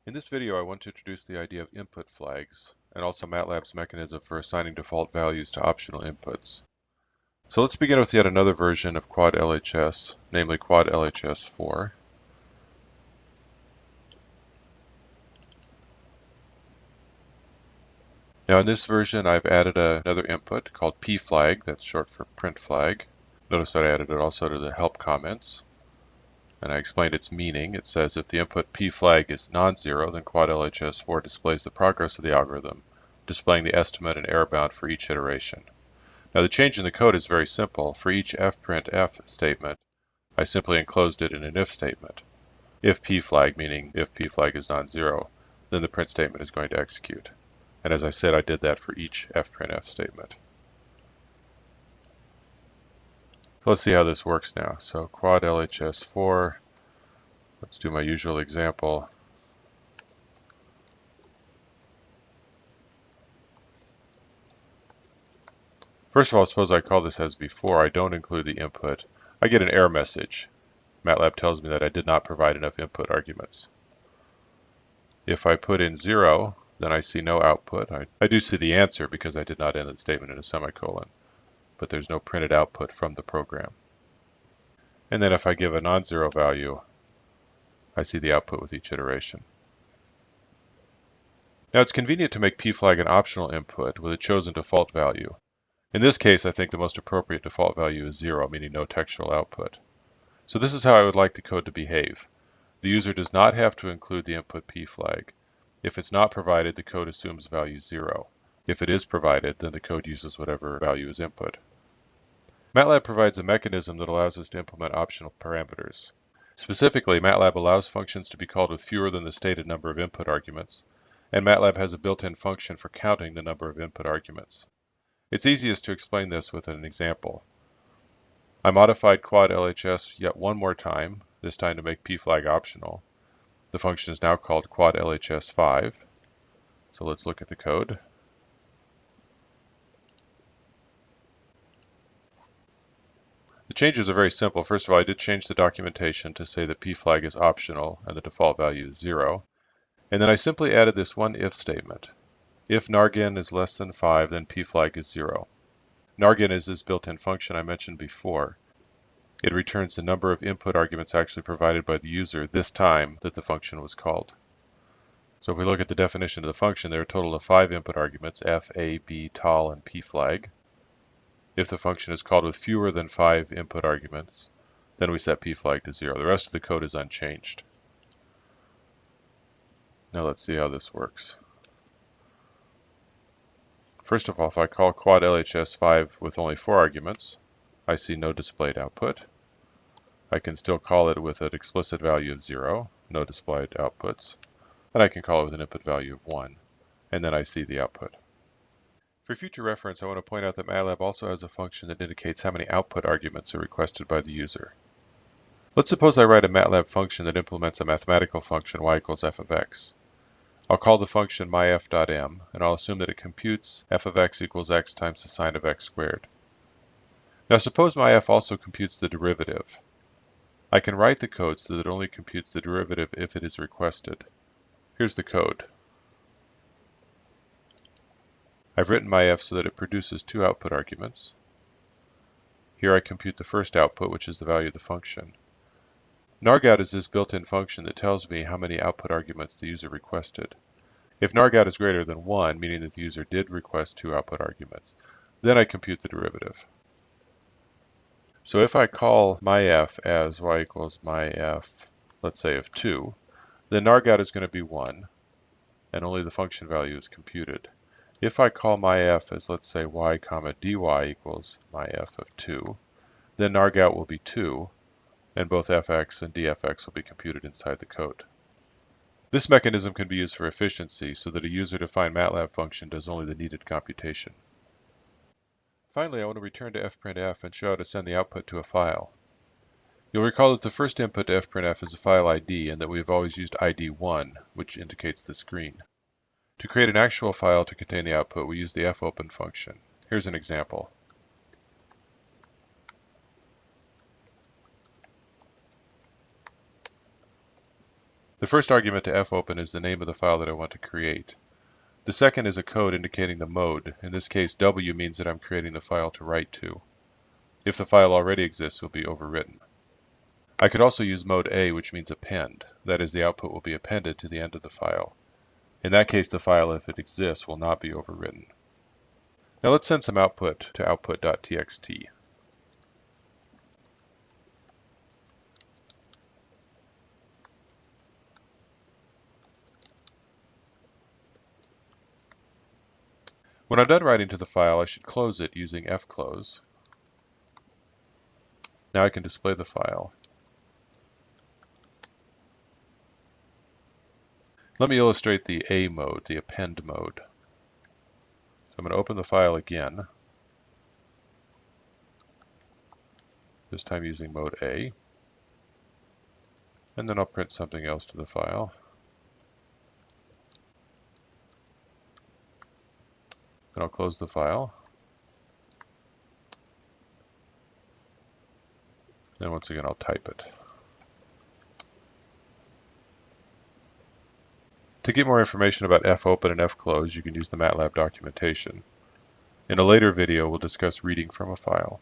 In this video, I want to introduce the idea of input flags and also MATLAB's mechanism for assigning default values to optional inputs. So let's begin with yet another version of Quad LHS, namely Quad LHS 4. Now in this version, I've added another input called pflag, that's short for print flag. Notice that I added it also to the help comments. And I explained its meaning. It says if the input pflag is non-zero, then Quad LHS 4 displays the progress of the algorithm, displaying the estimate and error bound for each iteration. Now the change in the code is very simple. For each fprintf statement, I simply enclosed it in an if statement. If pflag, meaning if pflag is non-zero, then the print statement is going to execute. And as I said, I did that for each fprintf statement. So let's see how this works now. So Quad LHS 4, let's do my usual example. First of all, suppose I call this as before. I don't include the input. I get an error message. MATLAB tells me that I did not provide enough input arguments. If I put in 0, then I see no output. I do see the answer because I did not end the statement in a semicolon, but there's no printed output from the program. And then if I give a non-zero value, I see the output with each iteration. Now it's convenient to make pflag an optional input with a chosen default value. In this case, I think the most appropriate default value is 0, meaning no textual output. So this is how I would like the code to behave. The user does not have to include the input pflag. If it's not provided, the code assumes value 0. If it is provided, then the code uses whatever value is input. MATLAB provides a mechanism that allows us to implement optional parameters. Specifically, MATLAB allows functions to be called with fewer than the stated number of input arguments, and MATLAB has a built-in function for counting the number of input arguments. It's easiest to explain this with an example. I modified Quad LHS yet one more time, this time to make pflag optional. The function is now called Quad LHS 5. So let's look at the code. The changes are very simple. First of all, I did change the documentation to say that pflag is optional and the default value is 0. And then I simply added this one if statement. If nargen is less than 5, then pflag is 0. Nargen is this built-in function I mentioned before. It returns the number of input arguments actually provided by the user this time that the function was called. So if we look at the definition of the function, there are a total of 5 input arguments, f, a, b, tol, and pflag. If the function is called with fewer than 5 input arguments, then we set pflag to 0. The rest of the code is unchanged. Now let's see how this works. First of all, if I call Quad LHS 5 with only 4 arguments, I see no displayed output. I can still call it with an explicit value of 0, no displayed outputs. And I can call it with an input value of 1, and then I see the output. For future reference, I want to point out that MATLAB also has a function that indicates how many output arguments are requested by the user. Let's suppose I write a MATLAB function that implements a mathematical function y equals f of x. I'll call the function myf.m, and I'll assume that it computes f of x equals x times the sine of x squared. Now suppose myf also computes the derivative. I can write the code so that it only computes the derivative if it is requested. Here's the code. I've written myf so that it produces 2 output arguments. Here I compute the first output, which is the value of the function. nargout is this built-in function that tells me how many output arguments the user requested. If nargout is greater than 1, meaning that the user did request 2 output arguments, then I compute the derivative. So if I call myf as y equals myf, let's say of 2, then nargout is going to be 1, and only the function value is computed. If I call myf as, let's say, y comma dy equals myf of 2, then nargout will be 2, and both fx and dfx will be computed inside the code. This mechanism can be used for efficiency so that a user-defined MATLAB function does only the needed computation. Finally, I want to return to fprintf and show how to send the output to a file. You'll recall that the first input to fprintf is a file ID and that we've always used ID1, which indicates the screen. To create an actual file to contain the output, we use the fopen function. Here's an example. The first argument to fopen is the name of the file that I want to create. The second is a code indicating the mode. In this case, W means that I'm creating the file to write to. If the file already exists, it will be overwritten. I could also use mode A, which means append. That is, the output will be appended to the end of the file. In that case, the file, if it exists, will not be overwritten. Now let's send some output to output.txt. When I'm done writing to the file, I should close it using fclose. Now I can display the file. Let me illustrate the A mode, the append mode. So I'm going to open the file again, this time using mode A, and then I'll print something else to the file. Then I'll close the file. And once again, I'll type it. To get more information about fopen and fclose, you can use the MATLAB documentation. In a later video, we'll discuss reading from a file.